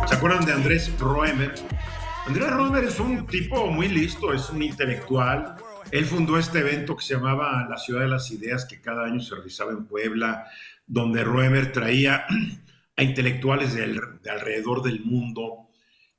¿Se acuerdan de Andrés Roemer? Andrés Roemer es un tipo muy listo, es un intelectual. Él fundó este evento que se llamaba La Ciudad de las Ideas, que cada año se realizaba en Puebla, donde Roemer traía a intelectuales de alrededor del mundo.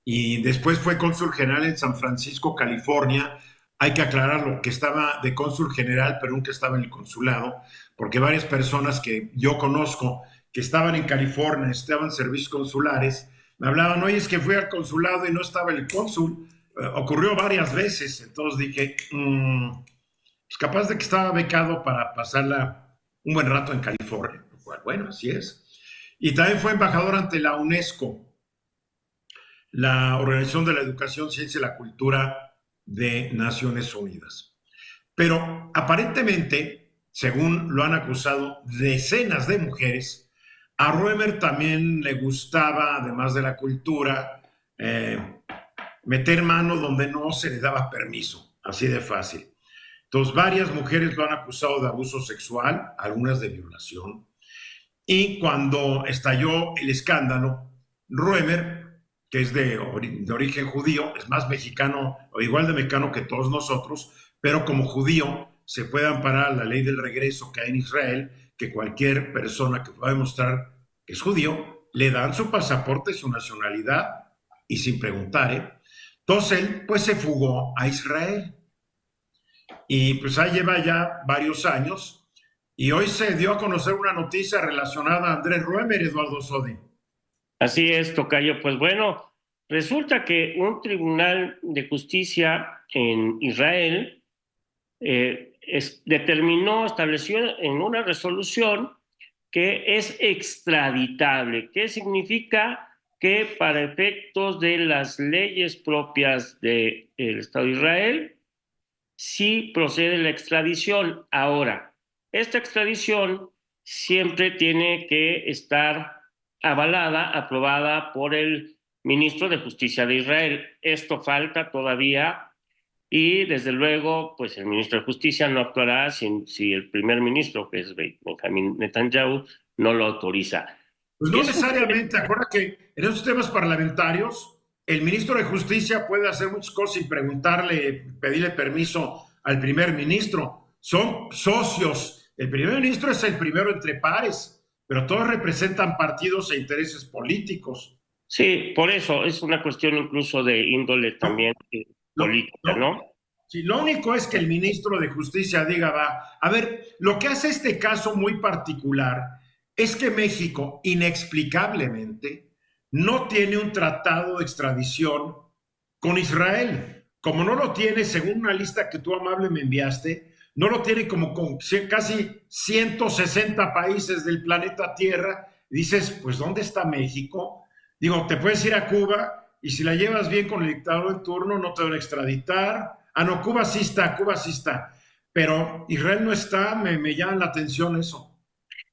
Y después fue cónsul general en San Francisco, California. Hay que aclararlo, que estaba de cónsul general, pero nunca estaba en el consulado, porque varias personas que yo conozco que estaban en California, estaban en servicios consulares, me hablaban, oye, es que fui al consulado y no estaba el cónsul. Ocurrió varias veces, entonces dije, pues capaz de que estaba becado para pasarla un buen rato en California. Bueno, así es. Y también fue embajador ante la UNESCO, la Organización de la Educación, Ciencia y la Cultura de Naciones Unidas. Pero aparentemente, según lo han acusado decenas de mujeres, a Roemer también le gustaba, además de la cultura, meter mano donde no se le daba permiso, así de fácil. Entonces, varias mujeres lo han acusado de abuso sexual, algunas de violación. Y cuando estalló el escándalo, Roemer, que es de origen judío, es más mexicano o igual de mexicano que todos nosotros, pero como judío se puede amparar la ley del regreso que hay en Israel, que cualquier persona que pueda demostrar que es judío, le dan su pasaporte, su nacionalidad, y sin preguntar, ¿eh? Entonces él pues se fugó a Israel. Y pues ahí lleva ya varios años, y hoy se dio a conocer una noticia relacionada a Andrés Roemer, Eduardo Sodi. Así es, tocayo. Pues bueno, resulta que un tribunal de justicia en Israel estableció en una resolución que es extraditable. ¿Qué significa? Que para efectos de las leyes propias del Estado de Israel, sí procede la extradición. Ahora, esta extradición siempre tiene que estar avalada, aprobada por el ministro de Justicia de Israel. Esto falta todavía y desde luego, pues el ministro de Justicia no actuará si el primer ministro, que es Benjamin Netanyahu, no lo autoriza. Pues no necesariamente, acuerda que en esos temas parlamentarios el ministro de Justicia puede hacer muchas cosas sin preguntarle, pedirle permiso al primer ministro. Son socios. El primer ministro es el primero entre pares, pero todos representan partidos e intereses políticos. Sí, por eso es una cuestión incluso de índole también política, ¿no? Si lo único es que el ministro de Justicia diga, a ver, lo que hace este caso muy particular es que México, inexplicablemente, no tiene un tratado de extradición con Israel. Como no lo tiene, según una lista que tú amable me enviaste, no lo tiene como con casi 160 países del planeta Tierra. Dices, pues, ¿dónde está México? Digo, te puedes ir a Cuba y si la llevas bien con el dictador en turno, no te van a extraditar. Ah, no, Cuba sí está. Pero Israel no está, me llama la atención eso.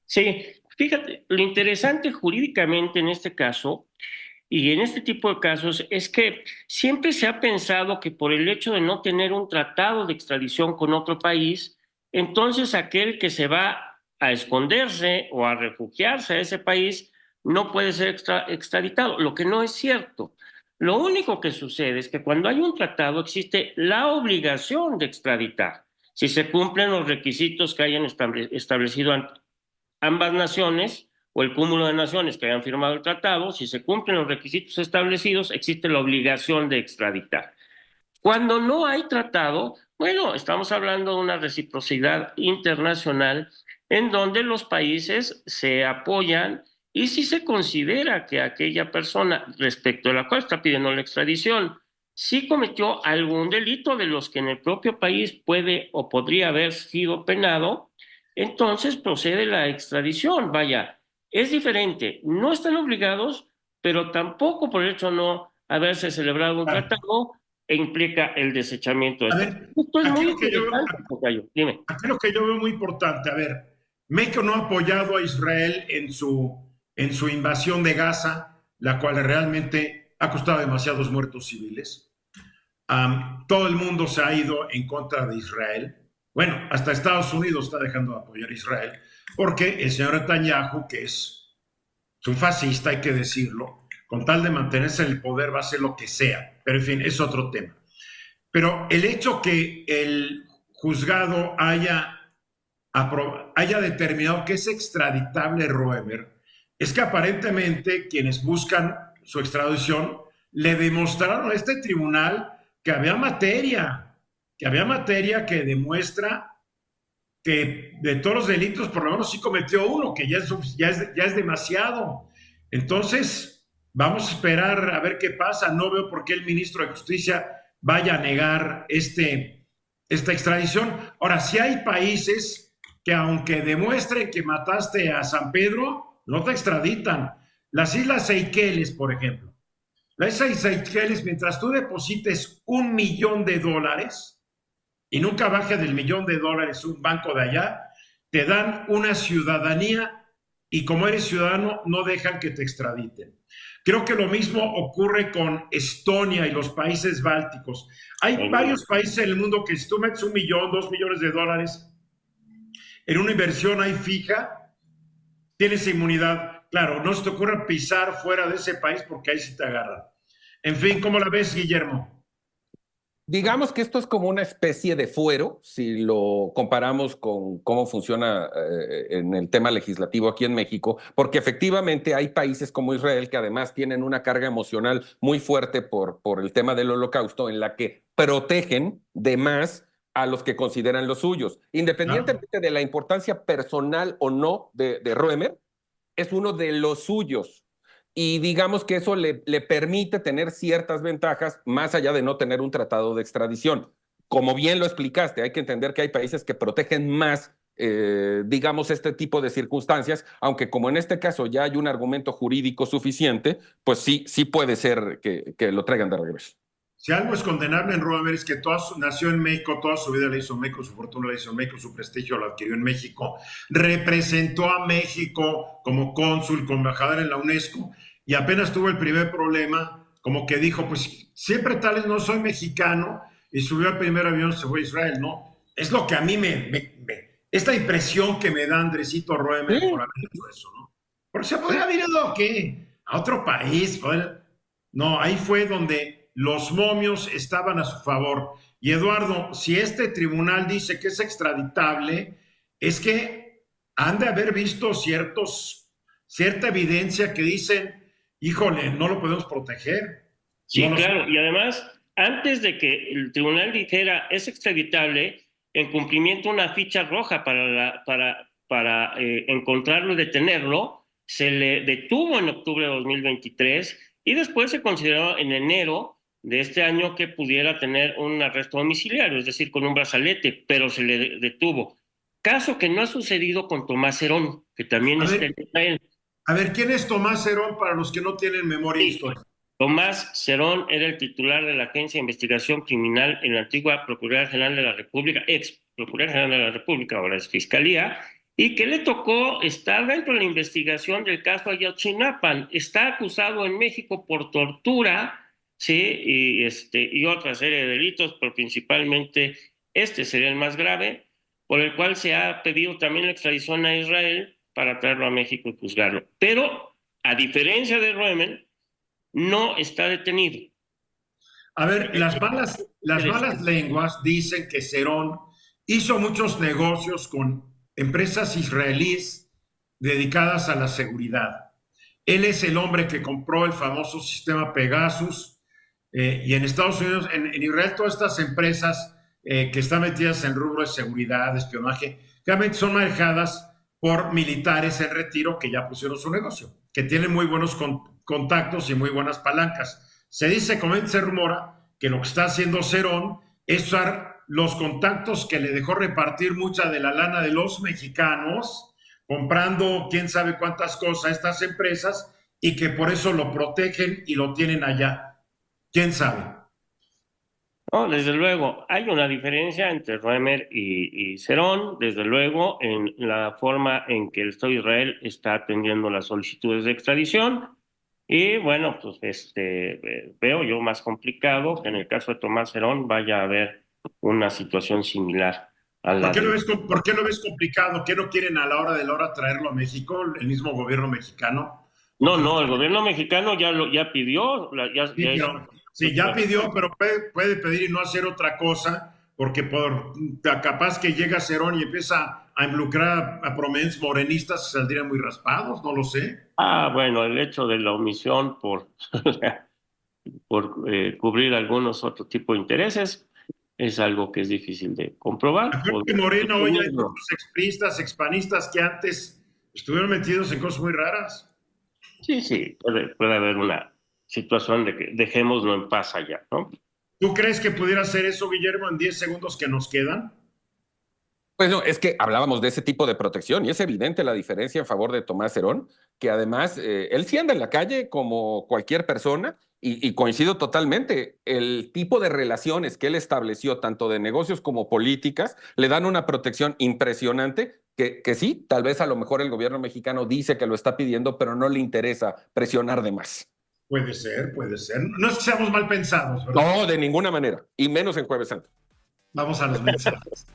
Sí, fíjate, lo interesante jurídicamente en este caso y en este tipo de casos es que siempre se ha pensado que por el hecho de no tener un tratado de extradición con otro país, entonces aquel que se va a esconderse o a refugiarse a ese país no puede ser extraditado, lo que no es cierto. Lo único que sucede es que cuando hay un tratado existe la obligación de extraditar, si se cumplen los requisitos que hayan establecido ambas naciones o el cúmulo de naciones que hayan firmado el tratado. Si se cumplen los requisitos establecidos, existe la obligación de extraditar. Cuando no hay tratado, bueno, estamos hablando de una reciprocidad internacional en donde los países se apoyan y si se considera que aquella persona respecto a la cual está pidiendo la extradición sí cometió algún delito de los que en el propio país puede o podría haber sido penado, entonces procede la extradición. Vaya, es diferente. No están obligados, pero tampoco por el hecho de no haberse celebrado un tratado implica el desechamiento de A esto. ver, Esto es aquí muy lo que yo, interesante, Tocayo. Dime. aquí lo que yo veo muy importante, a ver, México no ha apoyado a Israel en su invasión de Gaza, la cual realmente ha costado demasiados muertos civiles. Todo el mundo se ha ido en contra de Israel. Bueno, hasta Estados Unidos está dejando de apoyar a Israel, porque el señor Netanyahu, que es un fascista, hay que decirlo, con tal de mantenerse en el poder, va a hacer lo que sea. Pero en fin, es otro tema. Pero el hecho que el juzgado haya determinado que es extraditable Roemer, es que aparentemente quienes buscan su extradición le demostraron a este tribunal que había materia que demuestra que de todos los delitos por lo menos sí cometió uno, que ya es demasiado. Entonces, vamos a esperar a ver qué pasa. No veo por qué el ministro de Justicia vaya a negar esta extradición. Ahora, si hay países que aunque demuestren que mataste a San Pedro, no te extraditan. Las Islas Seychelles, por ejemplo. Las Islas Seychelles, mientras tú deposites $1,000,000 y nunca baje del $1,000,000 un banco de allá, te dan una ciudadanía y como eres ciudadano no dejan que te extraditen. Creo que lo mismo ocurre con Estonia y los países bálticos. Hay varios países en el mundo que si tú metes $1,000,000, $2,000,000 en una inversión ahí fija, tienes inmunidad. Claro, no se te ocurra pisar fuera de ese país porque ahí sí te agarran. En fin, ¿cómo la ves, Guillermo? Digamos que esto es como una especie de fuero, si lo comparamos con cómo funciona en el tema legislativo aquí en México, porque efectivamente hay países como Israel que además tienen una carga emocional muy fuerte por el tema del Holocausto, en la que protegen de más a los que consideran los suyos. Independientemente de la importancia personal o no de Roemer, es uno de los suyos. Y digamos que eso le permite tener ciertas ventajas más allá de no tener un tratado de extradición. Como bien lo explicaste, hay que entender que hay países que protegen más, digamos, este tipo de circunstancias, aunque como en este caso ya hay un argumento jurídico suficiente, pues sí puede ser que lo traigan de regreso. Si algo es condenable en Roemer es que nació en México, toda su vida la hizo en México, su fortuna la hizo en México, su prestigio lo adquirió en México, representó a México como cónsul, como embajador en la UNESCO, y apenas tuvo el primer problema, como que dijo, pues siempre tal vez no soy mexicano, y subió al primer avión, se fue a Israel, ¿no? Es lo que a mí esta impresión que me da Andresito Roemer por haber hecho eso, ¿no? Porque se podría haber ido, ¿qué? A otro país, no, ahí fue donde los momios estaban a su favor. Y Eduardo, si este tribunal dice que es extraditable, es que han de haber visto cierta evidencia que dicen, híjole, no lo podemos proteger. Sí, no claro, y además, antes de que el tribunal dijera es extraditable, en cumplimiento una ficha roja para encontrarlo y detenerlo, se le detuvo en octubre de 2023 y después se consideró en enero de este año que pudiera tener un arresto domiciliario, es decir, con un brazalete, pero se le detuvo. Caso que no ha sucedido con Tomás Herón, que también está en Israel. A ver, ¿quién es Tomás Herón para los que no tienen memoria Sí. histórica? Tomás Cerón era el titular de la Agencia de Investigación Criminal en la antigua Procuraduría General de la República, ex Procuraduría General de la República, ahora es Fiscalía, y que le tocó estar dentro de la investigación del caso Ayotzinapa. Está acusado en México por tortura, sí, y otra serie de delitos, pero principalmente este sería el más grave, por el cual se ha pedido también la extradición a Israel para traerlo a México y juzgarlo. Pero, a diferencia de Roemer, no está detenido. A ver, las malas lenguas dicen que Cerón hizo muchos negocios con empresas israelíes dedicadas a la seguridad. Él es el hombre que compró el famoso sistema Pegasus y en Estados Unidos, en Israel, todas estas empresas que están metidas en rubro de seguridad, de espionaje, realmente son manejadas por militares en retiro que ya pusieron su negocio, que tienen muy buenos contactos y muy buenas palancas. Se dice, se rumora, que lo que está haciendo Cerón es usar los contactos que le dejó repartir mucha de la lana de los mexicanos, comprando quién sabe cuántas cosas a estas empresas y que por eso lo protegen y lo tienen allá. ¿Quién sabe? No, desde luego, hay una diferencia entre Roemer y Cerón, desde luego, en la forma en que el Estado de Israel está atendiendo las solicitudes de extradición. Y bueno, pues veo yo más complicado que en el caso de Tomás Cerón vaya a haber una situación similar a la ¿Por qué lo ves complicado? ¿Qué no quieren a la hora de la hora traerlo a México, el mismo gobierno mexicano? No, el gobierno mexicano ya pidió, Sí, ya pidió, pero puede pedir y no hacer otra cosa, porque capaz que llega Cerón y empieza a involucrar a promens morenistas, saldrían muy raspados, no lo sé. Bueno, el hecho de la omisión por, cubrir algunos otro tipo de intereses es algo que es difícil de comprobar. Acuérdate que Morena hoy hay muchos expristas, expanistas que antes estuvieron metidos en cosas muy raras. Sí, puede haber una situación de que dejémoslo en paz allá, ¿no? ¿Tú crees que pudiera hacer eso, Guillermo, en 10 segundos que nos quedan? Pues no, es que hablábamos de ese tipo de protección y es evidente la diferencia en favor de Tomás Herón, que además él sí anda en la calle como cualquier persona y coincido totalmente. El tipo de relaciones que él estableció, tanto de negocios como políticas, le dan una protección impresionante que sí, tal vez a lo mejor el gobierno mexicano dice que lo está pidiendo, pero no le interesa presionar de más. Puede ser, puede ser. No es que seamos mal pensados, ¿verdad? No, de ninguna manera, y menos en Jueves Santo. Vamos a los mensajes.